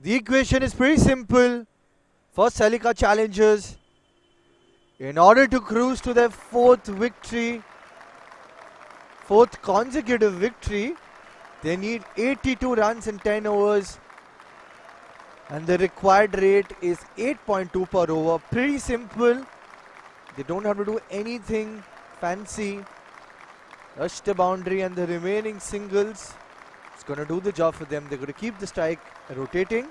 The equation is pretty simple for Celica challengers. In order to cruise to their fourth consecutive victory, they need 82 runs in 10 overs, and the required rate is 8.2 per over. Pretty simple. They don't have to do anything fancy. Rush the boundary and the remaining singles. It's going to do the job for them. They're going to keep the strike rotating.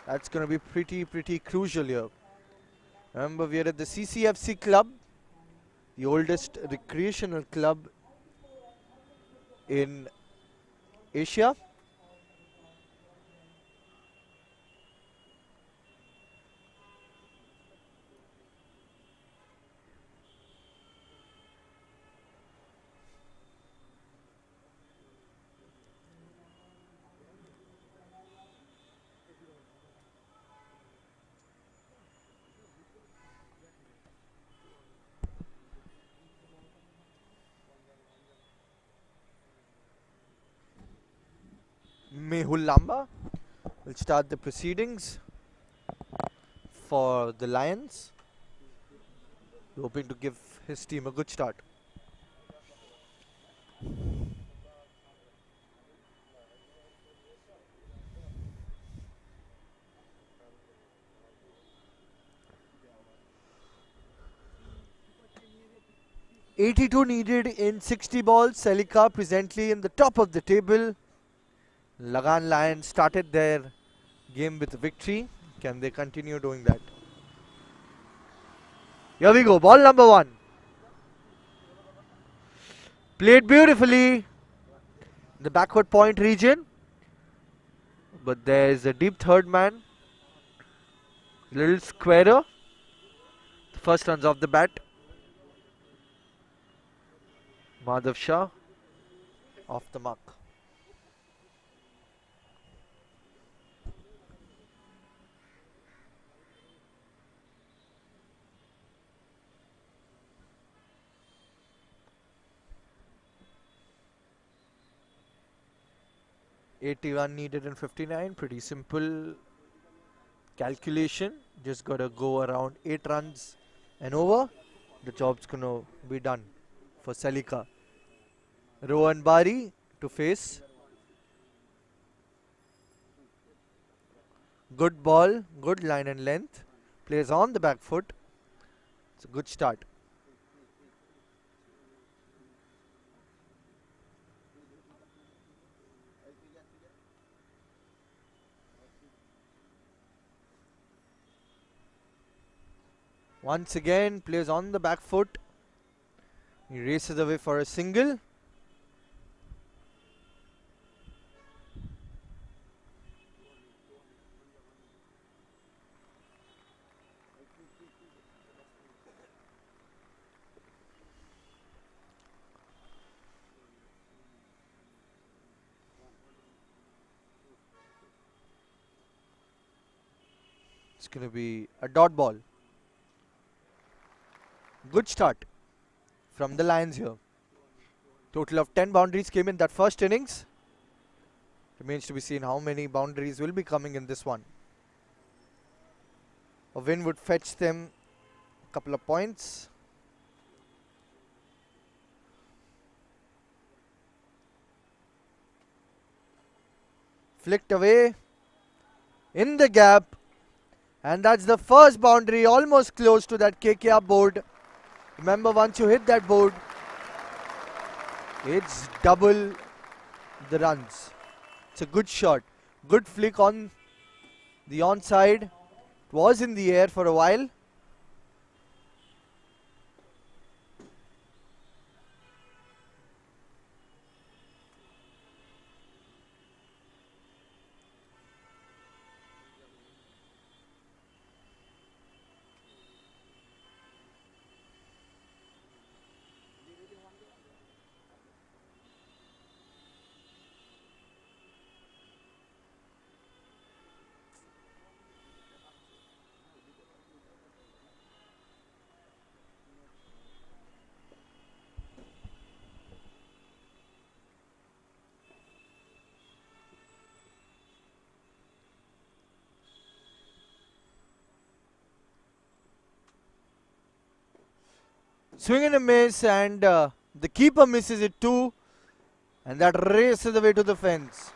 That's going to be pretty crucial here. Remember, we are at the CCFC club, the oldest recreational club in Asia. Mehul Lamba will start the proceedings for the Lions, hoping to give his team a good start. .82 needed in 60 balls. Celica presently in the top of the table. LAGAAN Lions started their game with victory. Can they continue doing that? Here we go. Ball number 1. Played beautifully. The backward point region. But there is a deep third man. Little squarer. The first runs off the bat. Madhav Shah off the mark. .81 needed in 59. Pretty simple calculation. Just gotta go around 8 runs and over. The job's gonna be done for Celica. Rohan Bari to face. Good ball, good line and length. Plays on the back foot. It's a good start. Once again, plays on the back foot. He races away for a single. It's going to be a dot ball. Good start from the Lions here. Total of 10 boundaries came in that first innings. Remains to be seen how many boundaries will be coming in this one. A win would fetch them a couple of points. Flicked away in the gap. And that's the first boundary, almost close to that KKR board. Remember, once you hit that board, it's double the runs. It's a good shot. Good flick on the onside. It was in the air for a while. Swing and a miss, and the keeper misses it too. And that races away to the fence.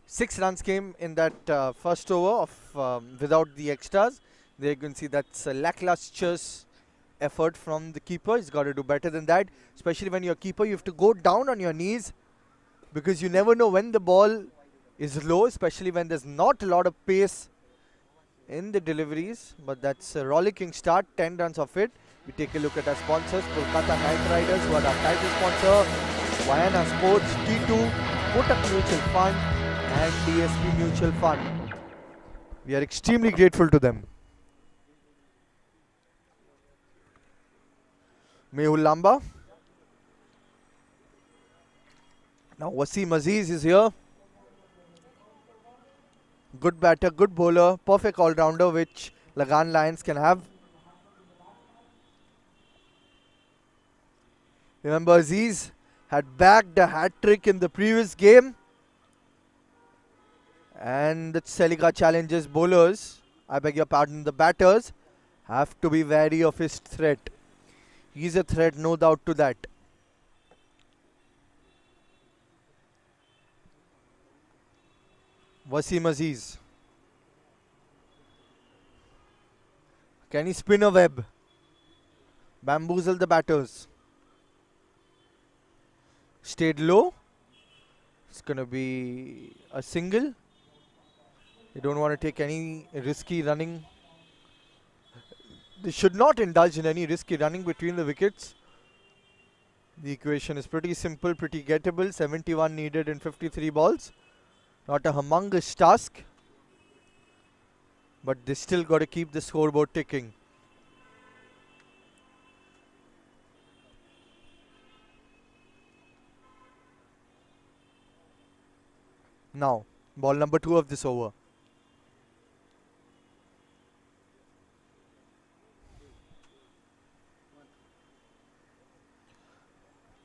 Six runs came in that first over of without the extras. There you can see that's a lackluster effort from the keeper. He's got to do better than that. Especially when you're a keeper, you have to go down on your knees because you never know when the ball is low, especially when there's not a lot of pace in the deliveries. But that's a rollicking start, 10 runs of it. We take a look at our sponsors, Kolkata Knight Riders, who are our title sponsor, Vienna Sports, T2, Kotak Mutual Fund, and DSP Mutual Fund. We are extremely grateful to them. Mehul Lamba. Now Wasim Aziz is here. Good batter, good bowler, perfect all-rounder which Lagan Lions can have. Remember, Aziz had bagged a hat-trick in the previous game. And the Celica challenges bowlers, I beg your pardon, the batters, have to be wary of his threat. He's a threat, no doubt to that. Wasim Aziz. Can he spin a web? Bamboozle the batters. Stayed low. It's going to be a single. You don't want to take any risky running. They should not indulge in any risky running between the wickets. The equation is pretty simple, pretty gettable. 71 needed in 53 balls. Not a humongous task. But they still got to keep the scoreboard ticking. Now, ball number 2 of this over.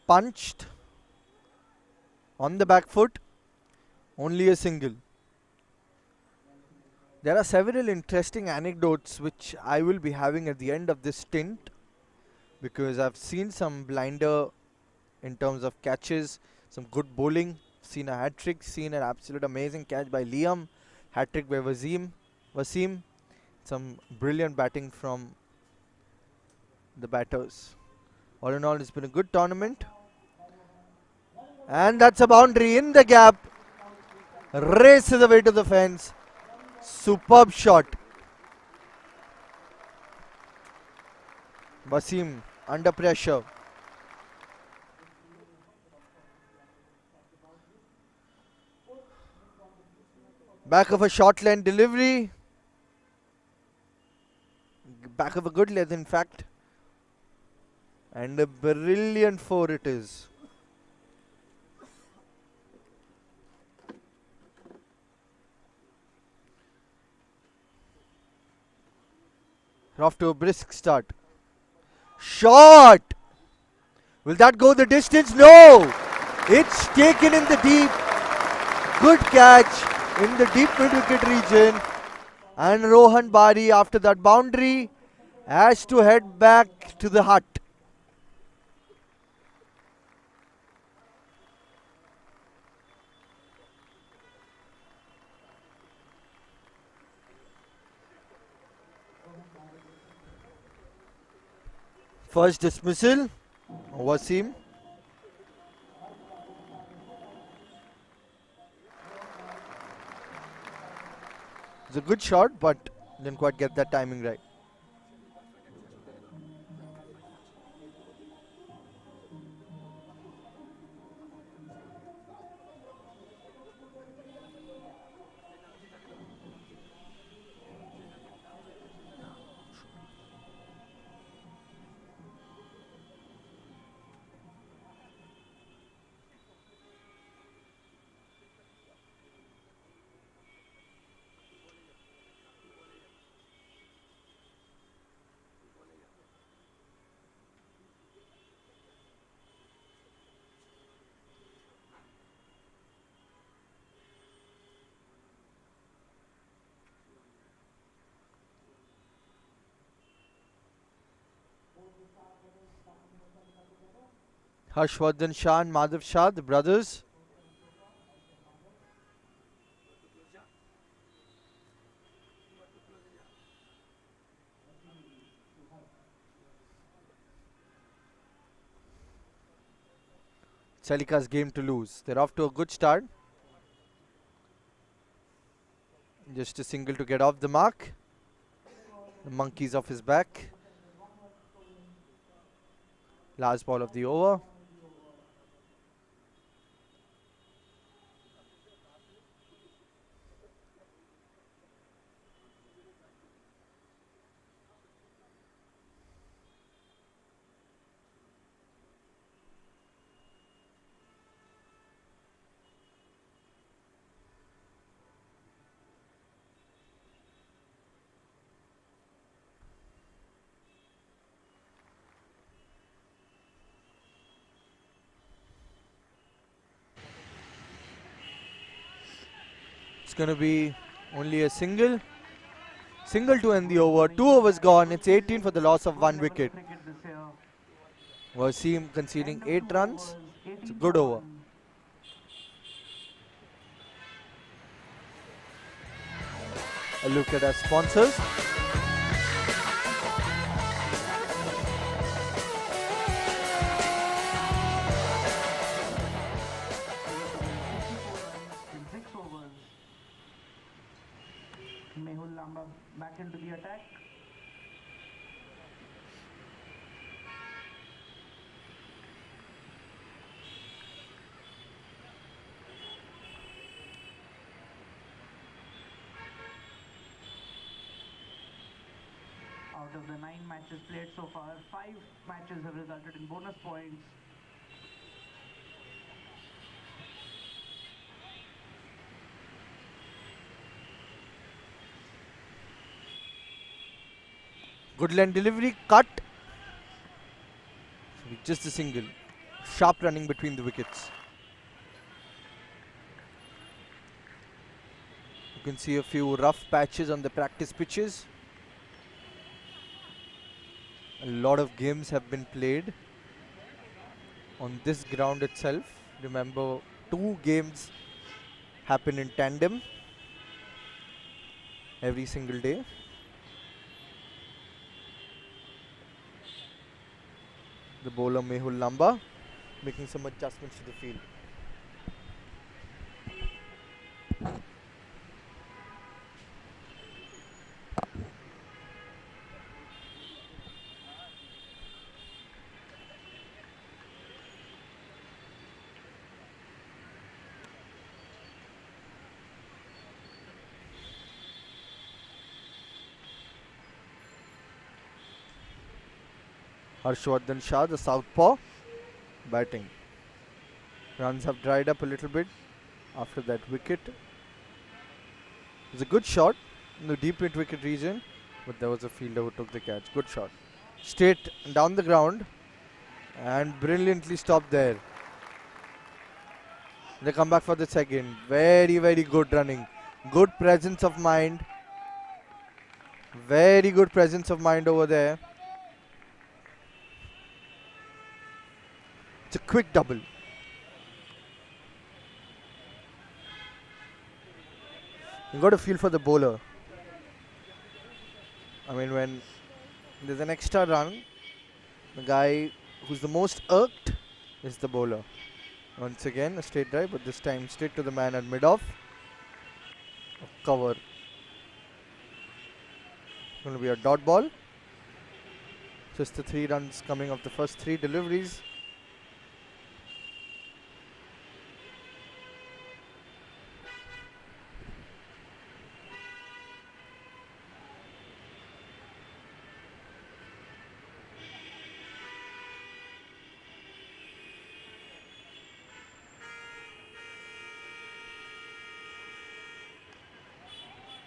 Punched on the back foot, only a single. There are several interesting anecdotes which I will be having at the end of this stint, because I've seen some blinder in terms of catches, some good bowling, seen a hat-trick, seen an absolute amazing catch by Liam, hat-trick by Wasim, some brilliant batting from the batters. All in all, it's been a good tournament. And that's a boundary in the gap. Races away to the fence. Superb shot. Wasim under pressure. Back of a short length delivery. Back of a good length, in fact. And a brilliant 4 it is. Off to a brisk start. Shot! Will that go the distance? No! It's taken in the deep. Good catch in the deep mid-wicket region. And Rohan Bari, after that boundary, has to head back to the hut. First dismissal, Wasim. It's a good shot, but didn't quite get that timing right. Harshvardhan Shah and Madhav Shah, the brothers. Celica's game to lose. They're off to a good start. Just a single to get off the mark. The monkey's off his back. Last ball of the over. It's going to be only a single. Single to end the over. 2 overs gone. It's 18 for the loss of 1 wicket. Wasim conceding 8 runs. It's a good over. A look at our sponsors. Back into the attack. Out of the 9 matches played so far, 5 matches have resulted in bonus points. Good line delivery, cut. Just a single. Sharp running between the wickets. You can see a few rough patches on the practice pitches. A lot of games have been played on this ground itself. Remember, 2 games happen in tandem every single day. The bowler Mehul Lamba making some adjustments to the field. Harshvardhan Shah, the southpaw, batting. Runs have dried up a little bit after that wicket. It was a good shot in the deep mid wicket region, but there was a fielder who took the catch. Good shot. Straight down the ground and brilliantly stopped there. They come back for the second. Very, very good running. Good presence of mind. Very good presence of mind over there. It's a quick double. You got to feel for the bowler. I mean, when there's an extra run, the guy who's the most irked is the bowler. Once again, a straight drive, but this time straight to the man at mid-off. A cover. Going to be a dot ball. Just the 3 runs coming off the first 3 deliveries.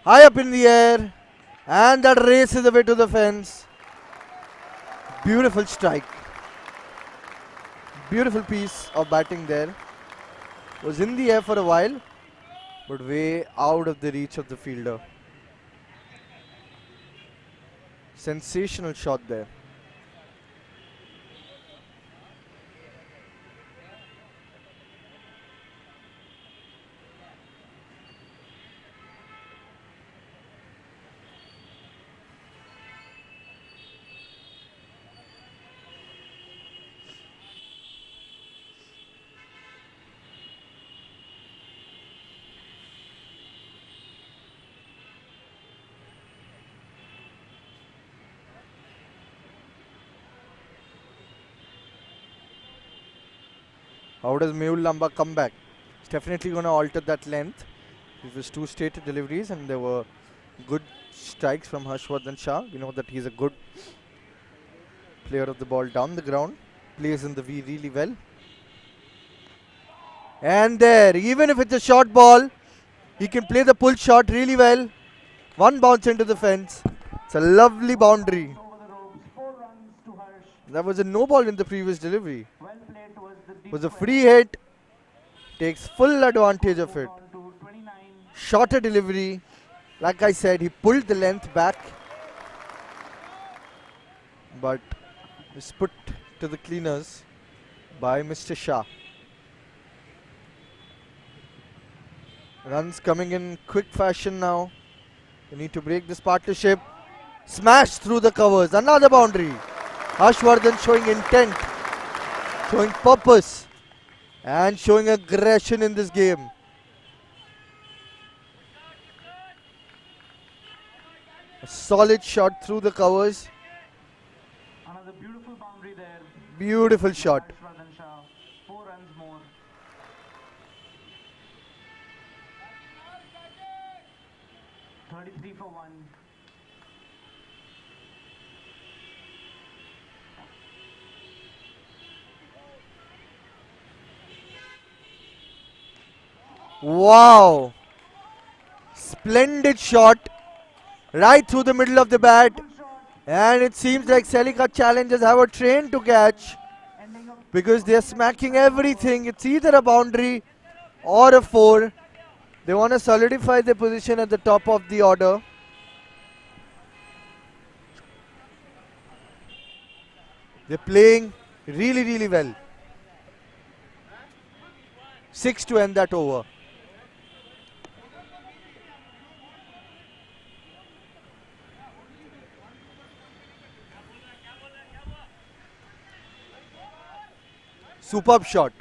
High up in the air, and that races away to the fence. Beautiful strike. Beautiful piece of batting there. Was in the air for a while, but way out of the reach of the fielder. Sensational shot there. How does Mehul Lamba come back? It's definitely going to alter that length. It was two straight deliveries and there were good strikes from Harshvardhan Shah. We know that he's a good player of the ball down the ground. Plays in the V really well. And there, even if it's a short ball, he can play the pull shot really well. One bounce into the fence. It's a lovely boundary. Over the ropes, 4 runs to Harsh. That was a no ball in the previous delivery. Well played towards the deep Was a square. free hit. Takes full advantage of it. On to 29. Shorter delivery. Like I said, he pulled the length back. But it's put to the cleaners by Mr. Shah. Runs coming in quick fashion now. They need to break this partnership. Smash through the covers. Another boundary. Harshvardhan showing intent, showing purpose, and showing aggression in this game. A solid shot through the covers. Another beautiful boundary there. Beautiful shot. Harshvardhan Shah, 4 runs more. (33 for 1). Wow! Splendid shot right through the middle of the bat. Good shot. And it seems like Celica challengers have a train to catch Ending up because they are smacking everything. It's either a boundary or a 4. They want to solidify their position at the top of the order. They're playing really, really well. 6 to end that over. Superb shot.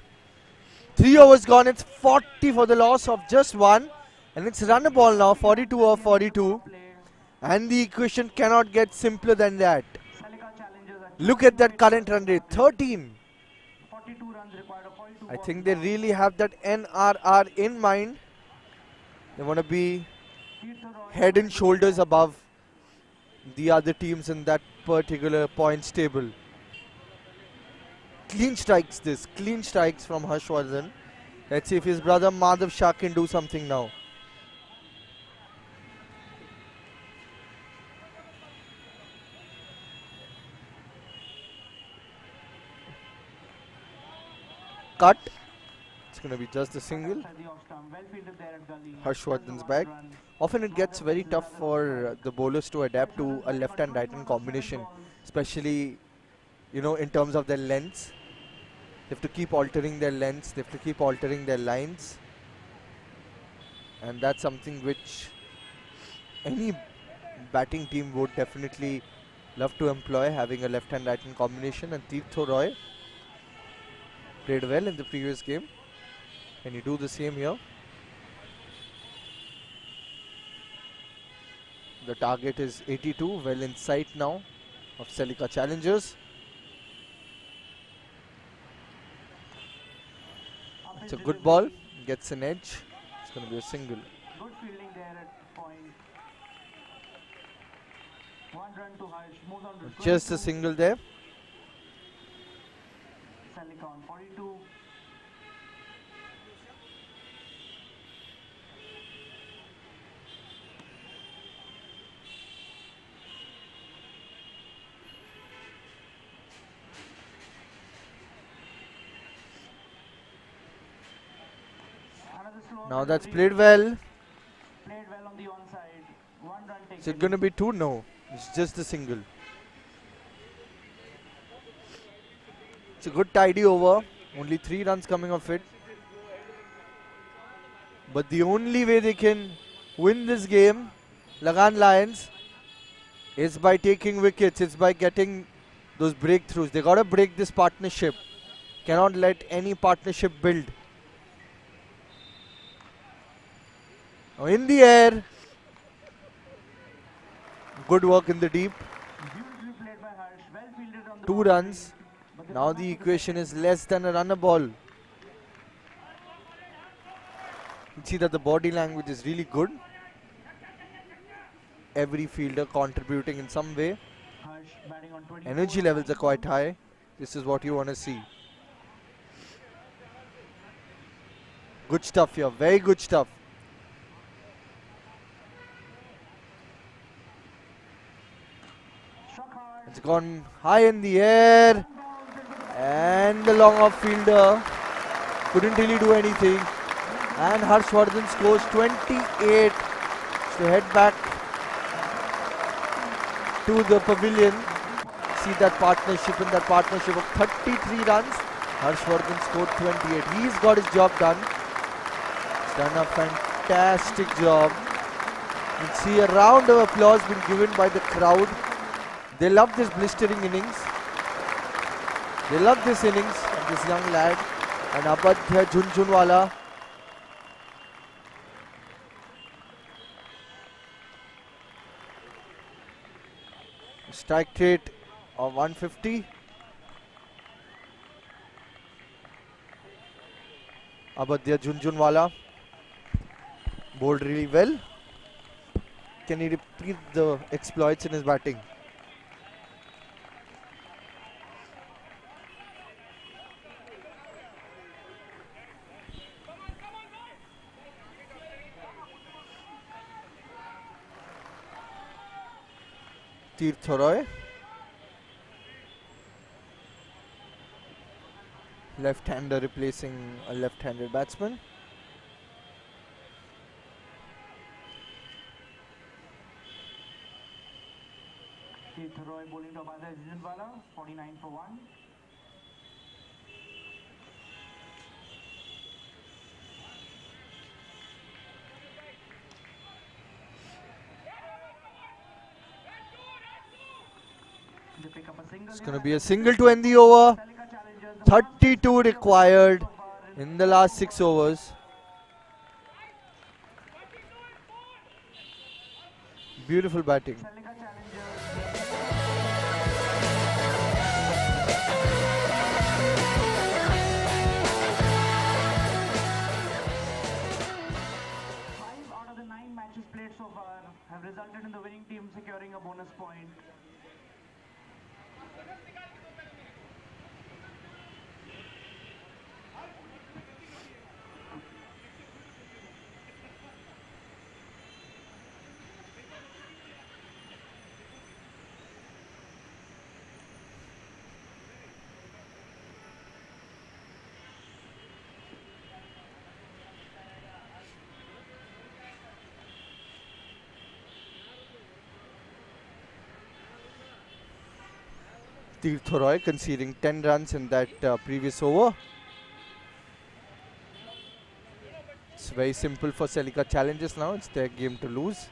3 overs gone. It's 40 for the loss of just 1. And it's run a ball now, 42 or 42. play. And the equation cannot get simpler than that. Celica challengers are Look at that current run rate, 13. 42 runs required. 42 I balls think they down. really have that NRR in mind. They want to be Tirtha Roy head and shoulders above the other teams in that particular points table. Clean strikes this, clean strikes from Harshvardhan. Let's see if his brother Madhav Shah can do something now. Cut. It's going to be just a single. outside the off stump. Well fielded there at gully. Harshvardhan's Just the back. one run. Often it gets very tough for the bowlers to adapt to a left and right hand combination, especially, you know, in terms of their lengths. They have to keep altering their lengths, they have to keep altering their lines. And that's something which any batting team would definitely love to employ, having a left hand right hand combination. And Tirtha Roy played well in the previous game. Can you do the same here? The target is 82, well in sight now of Celica challengers. Up It's a his good ball, delivery. gets an edge. It's going to be a single. Good fielding there at point. 1 run to Harsh. Moves on to Just a 22. single there. Celica on 42. Another slow Now that's delivery. played well. Played well on the onside. 1 run taken. Is it going to be 2? No, it's just a single. It's a good tidy over. Only 3 runs coming off it. But the only way they can win this game, Lagan Lions, is by taking wickets. It's by getting those breakthroughs. They got to break this partnership. Cannot let any partnership build. Now in the air. Good work in the deep. Beautifully played by Harsh. Well fielded on the 2 boundary. runs. But they Now could the not put equation is less than a run a ball. can see that the body language is really good. Every fielder contributing in some way. Harsh batting on 24. Energy levels are quite high. This is what you want to see. Good stuff here. Very good stuff. Struck hard. It's gone high in the air. And the long off fielder couldn't really do anything. And Harshvardhan scores 28 to head back to the pavilion. See that partnership, in that partnership of 33 runs. Harshvardhan scored 28. He's got his job done. He's done a fantastic job. You can see a round of applause being given by the crowd. They love this blistering innings. They love this innings of this young lad. And Abadhya Jhunjhunwala. Strike rate of 150. Abadhya Jhunjhunwala bowled really well. Can he repeat the exploits in his batting? Tirtha Roy, left-hander replacing a left-handed batsman. Tirtha Roy bowling to Abadhya Jhunjhunwala, 49 for 1. They pick up a single. It's going to be a single to end the over. Celica challengers. 32 required in the last 6 overs. Beautiful batting. Celica challengers. Five out of the 9 matches played so far have resulted in the winning team securing a bonus point. Tirtha Roy conceding 10 runs in that previous over. It's very simple for Celica challenges now. It's their game to lose.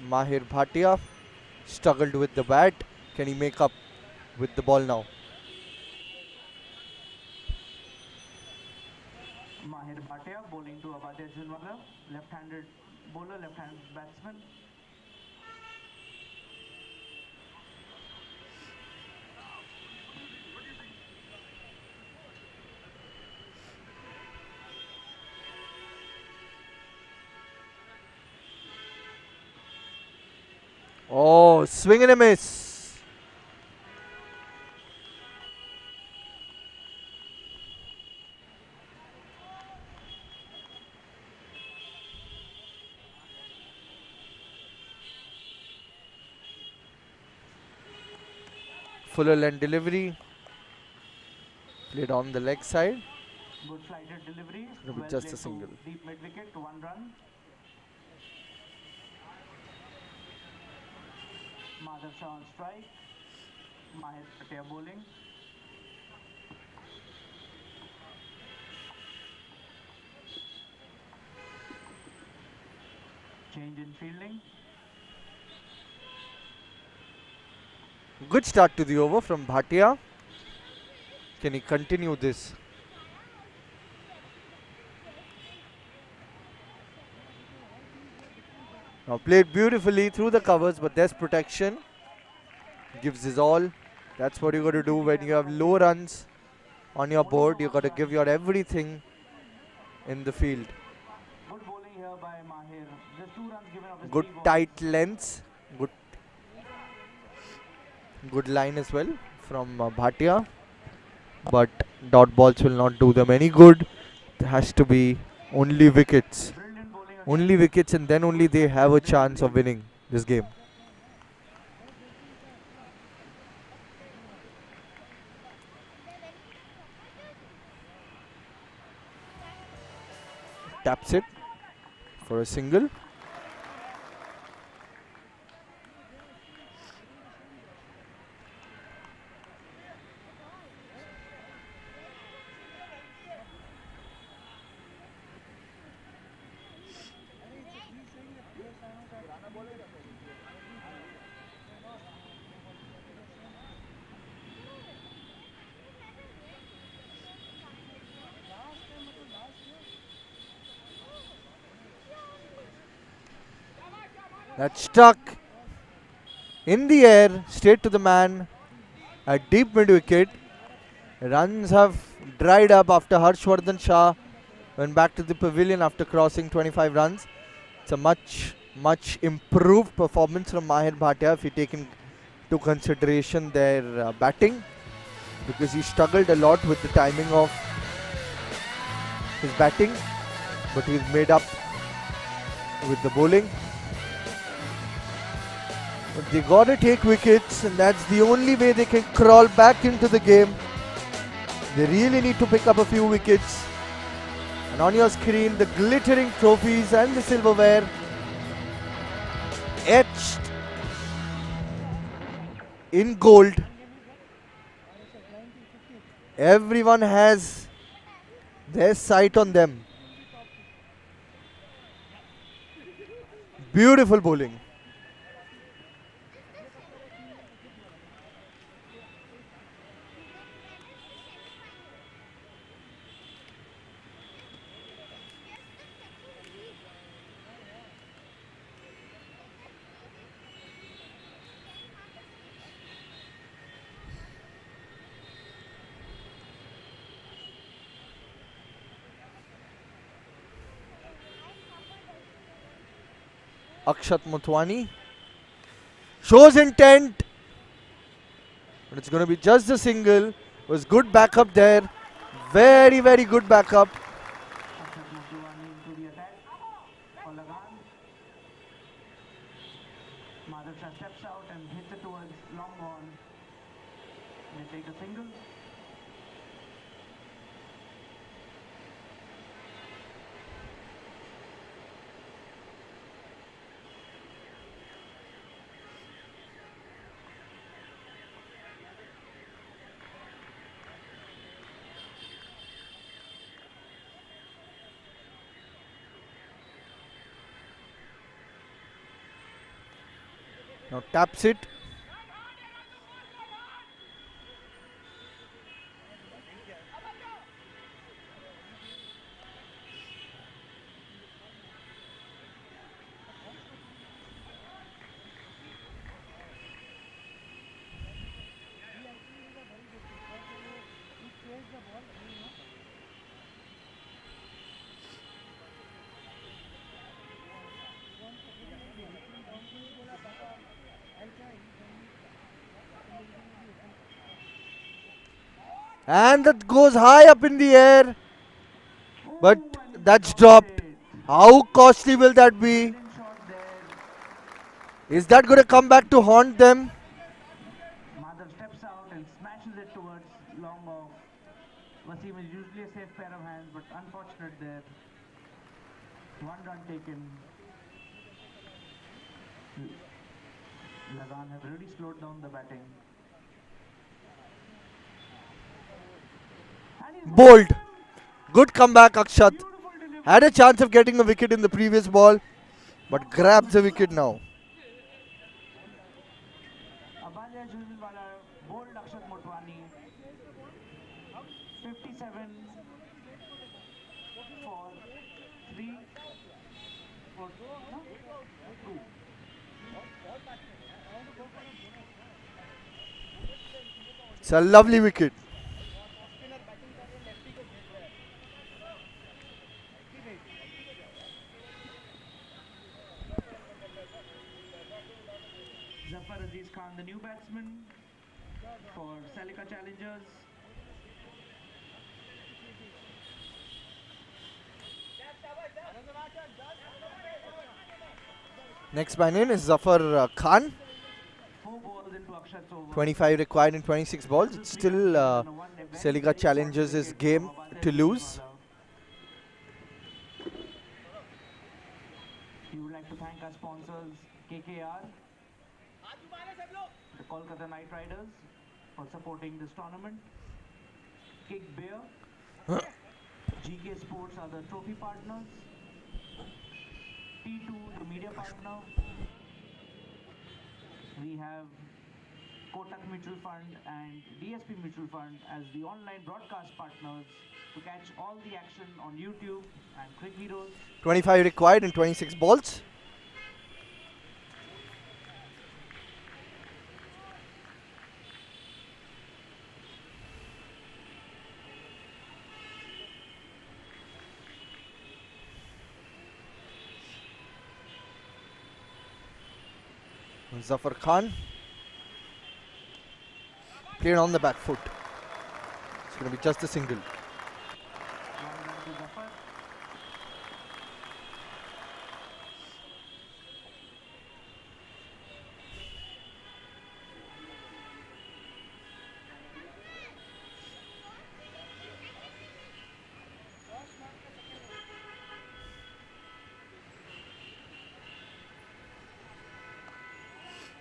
Mahir Bhatia struggled with the bat. Can he make up with the ball now? Mahir Bhatia bowling to Abadhya Jhunjhunwala, left-handed bowler, left-handed batsman. Oh, swing and a miss. Fuller length delivery. Played on the leg side. Good flighted delivery. It'll be Well just a played to single. Deep mid wicket to 1 run. Madhav Shah on strike. Mahir Bhatia bowling. Change in fielding. Good start to the over from Bhatia. Can he continue this? Now played beautifully through the covers, but there's protection. Gives his all. That's what you got to do when you have low runs on your board. You got to give your everything in the field. Good bowling here by Mahir. Just 2 runs given up his Good 3 balls. tight lengths. Good line as well from Bhatia. But dot balls will not do them any good. There has to be only wickets. Brilliant bowling again. Only wickets, and then only they have a chance of winning this game. Taps it for a single. That's stuck in the air, straight to the man. A deep mid wicket. Runs have dried up after Harshvardhan Shah went back to the pavilion after crossing 25 runs. It's a much improved performance from Mahir Bhatia if you take into consideration their batting, because he struggled a lot with the timing of his batting, but he's made up with the bowling. But they gotta take wickets, and that's the only way they can crawl back into the game. They really need to pick up a few wickets. And on your screen, the glittering trophies and the silverware etched in gold. Everyone has their sight on them. Beautiful bowling. Akshat Motwani shows intent, but it's going to be just a single. Was good backup there, very good backup. Akshat Motwani into the attack for Lagan. Madhav Shah steps out and hits it towards long on. They take a single. Now taps it. And that goes high up in the air, but that's dropped. How costly will that be? Brilliant shot there. Is that going to come back to haunt them? Madhav steps out and smashes it towards long off. Wasim is usually a safe pair of hands, but unfortunate there. 1 run taken. Lagan have really slowed down the batting. And he's Bold. Good comeback, Akshat. beautiful delivery. Had a chance of getting a wicket in the previous ball, but grabs the wicket now. Abanya Jhunjhunwala bowled Akshat Motwani. 57 for 3 for 2. It's a lovely wicket. Zafar Aziz Khan, the new batsman for Celica Challengers. Next man in is Zafar Khan. 4 balls into Akshat's over. 25 required in 26 balls. It's still Celica Challengers' his game to lose. We would like to thank our sponsors KKR, the Kolkata Knight Riders, for supporting this tournament. Kick Beer, GK Sports are the trophy partners. T2, the media partner. We have Kotak Mutual Fund and DSP Mutual Fund as the online broadcast partners to catch all the action on YouTube and Cricket Heroes. 25 required in 26 balls. Zafar Khan played on the back foot. It's going to be just a single.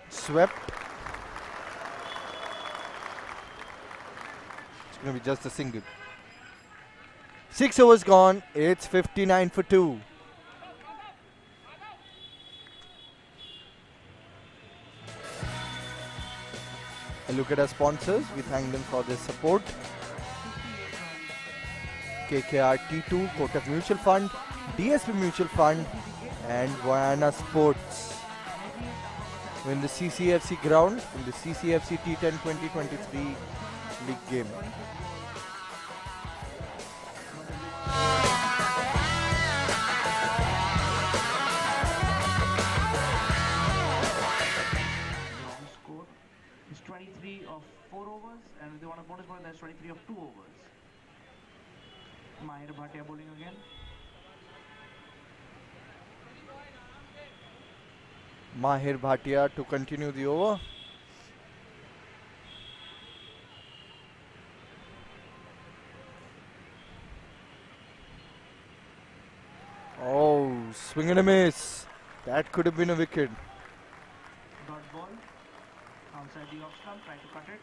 Swept. It's going to be just a single. 6 overs gone. It's 59 for 2. A look at our sponsors. We thank them for their support. KKR T2, Kotak Mutual Fund, DSP Mutual Fund, and Vienna Sports. We're in the CCFC ground in the CCFC T10 2023 league game. Score is 23 of 4 overs, and if they want a bonus point, that's 23 of 2 overs. Mahir Bhatia bowling again. Mahir Bhatia to continue the over. Oh, swing and a miss. That could have been a wicket. Dot ball. Outside the off stump, try to cut it.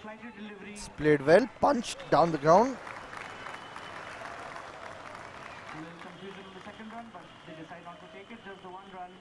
Flighted delivery. It's played well, punched down the ground. A little confusion in the second run, but they decide not to take it, just the 1 run.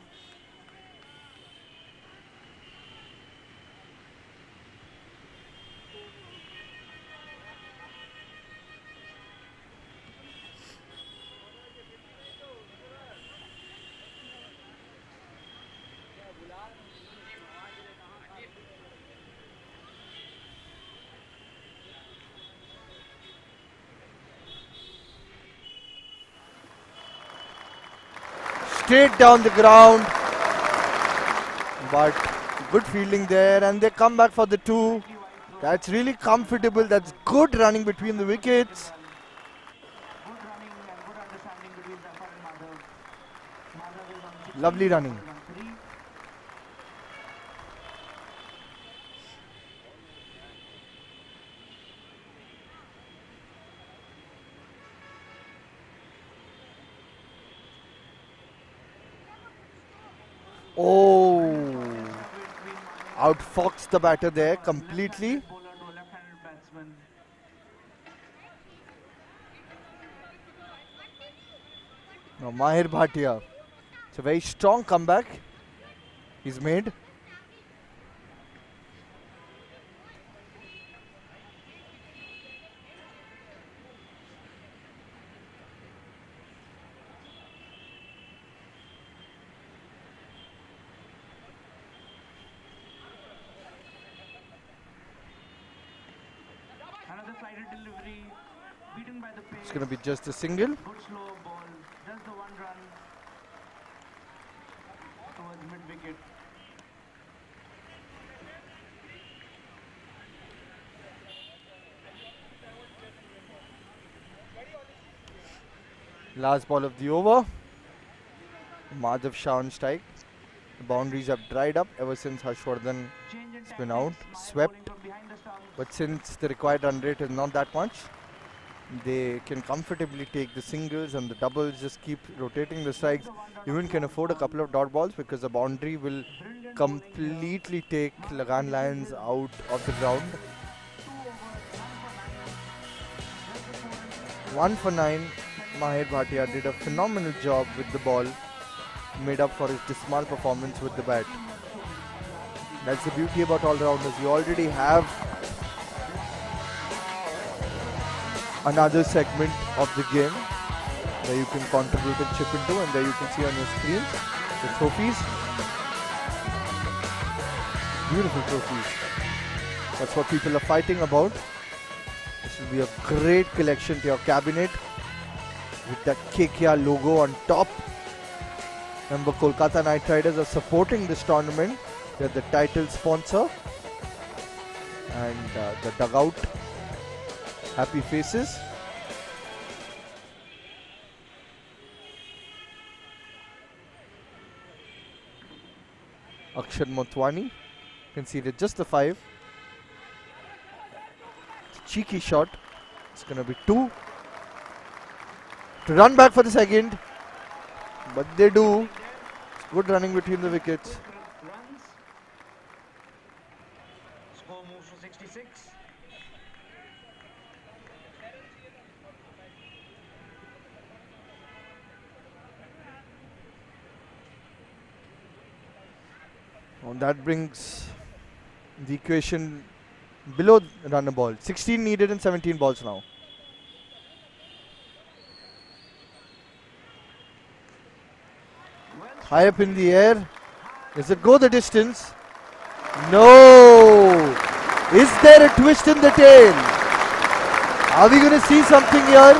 Straight down the ground. But good fielding there, and they come back for the 2. That's really comfortable. That's good running between the wickets. Good running and good understanding between Zafar and Madhav. Madhav is on 16, Lovely running. Zafar is on 3. Oh, outfoxed the batter there completely. Bowler to a left-handed batsman. Now Mahir Bhatia. It's a very strong comeback he's made. Another flighted delivery, beaten by the pace. It's going to be just a single. Good slow ball. wicket. Last ball of the over. Madhav Shah on strike. The boundaries have dried up ever since Harshvardhan Change in has been out, tactics. Mahir swept. bowling from behind the stumps. But since the required run rate is not that much, they can comfortably take the singles and the doubles, just keep rotating the strikes. Even can afford a couple of dot balls because the boundary will Brilliant bowling here. completely take LAGAAN Lions out of the ground. 2 overs, 1 for 9. 1 for 9. Mahir Bhatia did a phenomenal job with the ball, made up for his dismal performance with the bat. That's the beauty about all-rounders. You already have another segment of the game where you can contribute and chip into, and there you can see on your screen the trophies. Beautiful trophies. That's what people are fighting about. This will be a great collection to your cabinet with the KKR logo on top. Remember, Kolkata Knight Riders are supporting this tournament. They're the title sponsor. And the dugout, happy faces. Akshar Motwani conceded just the 5. Cheeky shot. It's going to be 2. To run back for the second. But they do. It's good running between the wickets. Runs. Score moves to 66. And that brings the equation below run a ball. 16 needed and 17 balls now. High up in the air. Does it go the distance? No! Is there a twist in the tail? Are we going to see something here?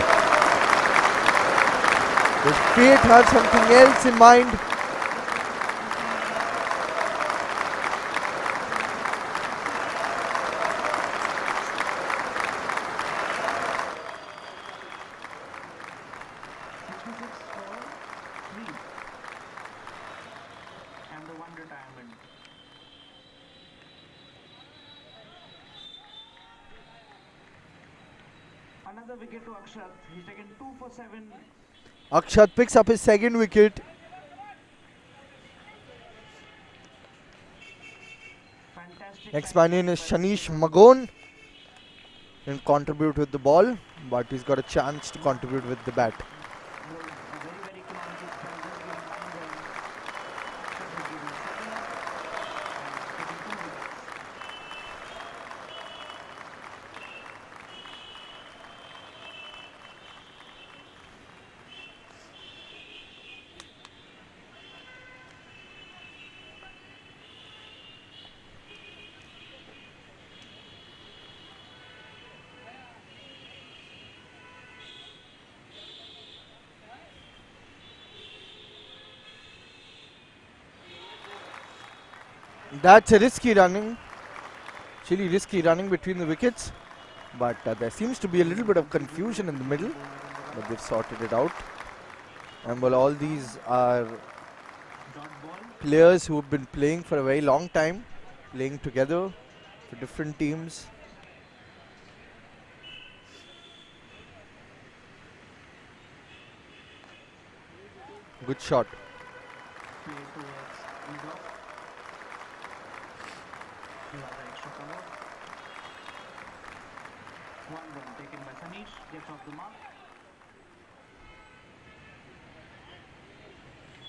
Does fate have something else in mind? Another wicket to Akshat. He's taken 2 for 7. Akshat picks up his second wicket. Fantastic. Next man in is Shanish Magon. Didn't contribute with the ball, but he's got a chance to contribute with the bat. A very, very economical spell. Just given 9 runs. Akshat has given 7 and taken 2 wickets. That's a risky running. Actually risky running between the wickets. But there seems to be a little bit of confusion in the middle. But they've sorted it out. And well, all these are players who have been playing for a very long time. Playing together for different teams. Good shot. Play towards mid-off. Rather extra cover. 1 run taken by Sanish. Gets off the mark.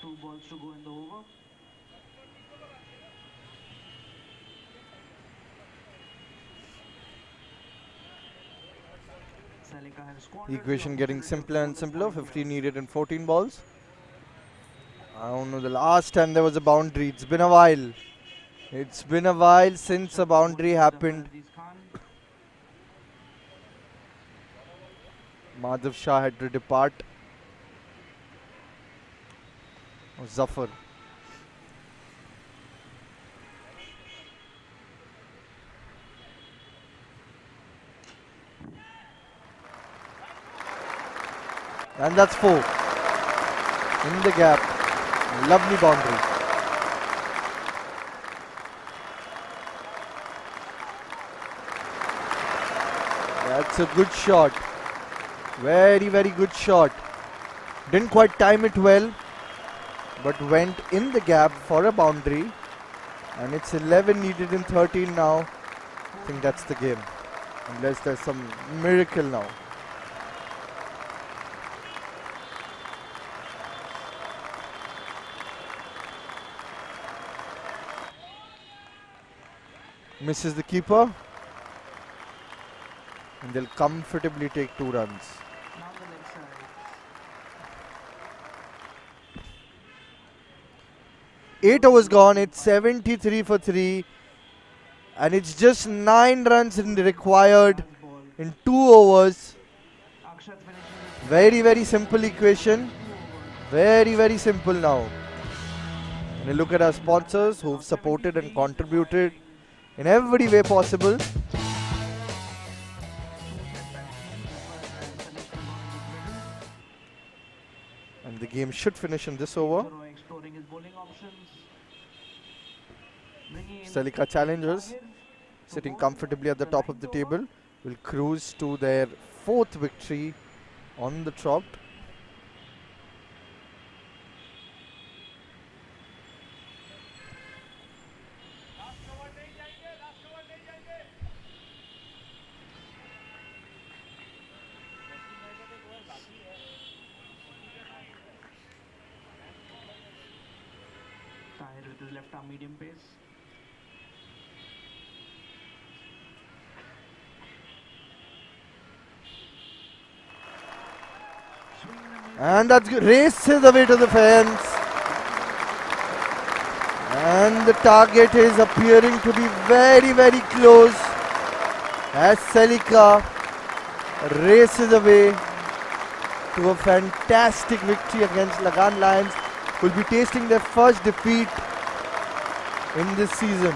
2 balls to go in the over. Selika has scored. The equation getting simpler and simpler. 15 needed and 14 balls. I don't know, the last time there was a boundary. It's been a while. It's been a while since a boundary happened. Madhav Shah had to depart. Zafar. And that's 4. In the gap. Lovely boundary. That's a good shot. Very, very good shot. Didn't quite time it well, but went in the gap for a boundary. And it's 11 needed in 13 now. I think that's the game. Unless there's some miracle now. Misses the keeper. And they'll comfortably take 2 runs. Now the leg side. 8 overs gone. It's 73 for 3. And it's just 9 runs required Last ball. in 2 overs. Akshat finishing Very, very simple equation. with 2 overs. Very, very simple now. And you look at our sponsors who've supported and contributed in every way possible. And the game should finish in this over. Roy exploring his bowling options. Bringing in Celica challengers, Tahir. sitting comfortably at the top of the table, will cruise to their 4th victory on the trot. Tahir with his left arm medium pace. Swing and a miss. And that's good. Races away to the fence. And the target is appearing to be very, very close as Celica races away to a fantastic victory against LAGAAN Lions, who will be tasting their first defeat in this season.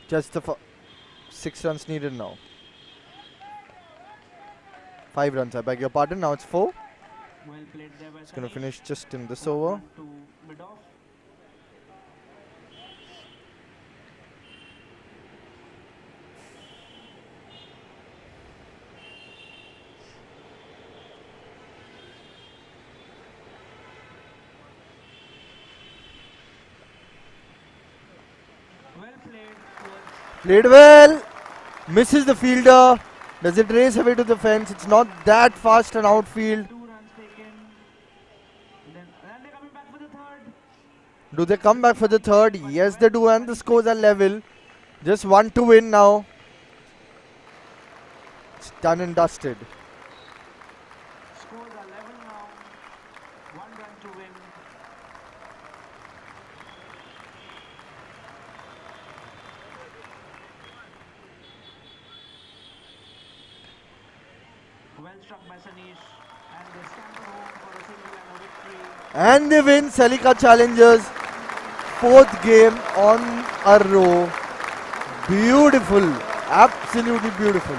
Just the 6 runs needed now. 5 runs, I beg your pardon. Now it's 4. Well played there by It's going to Saneesh. finish just in this One over. run to mid off. Well played towards Played well. Misses the fielder. Does it race away to the fence? It's not that fast an outfield. 2 runs taken. Then they're coming back for the third. Do they come back for the third? Yes, they do, and the scores are level. Just 1 to win now. It's done and dusted. Scores are level now. 1 run to win. Well struck by Saneesh, and they scamper home for a single and a victory. And they win Celica Challengers 4th game on a row. Beautiful. Absolutely beautiful.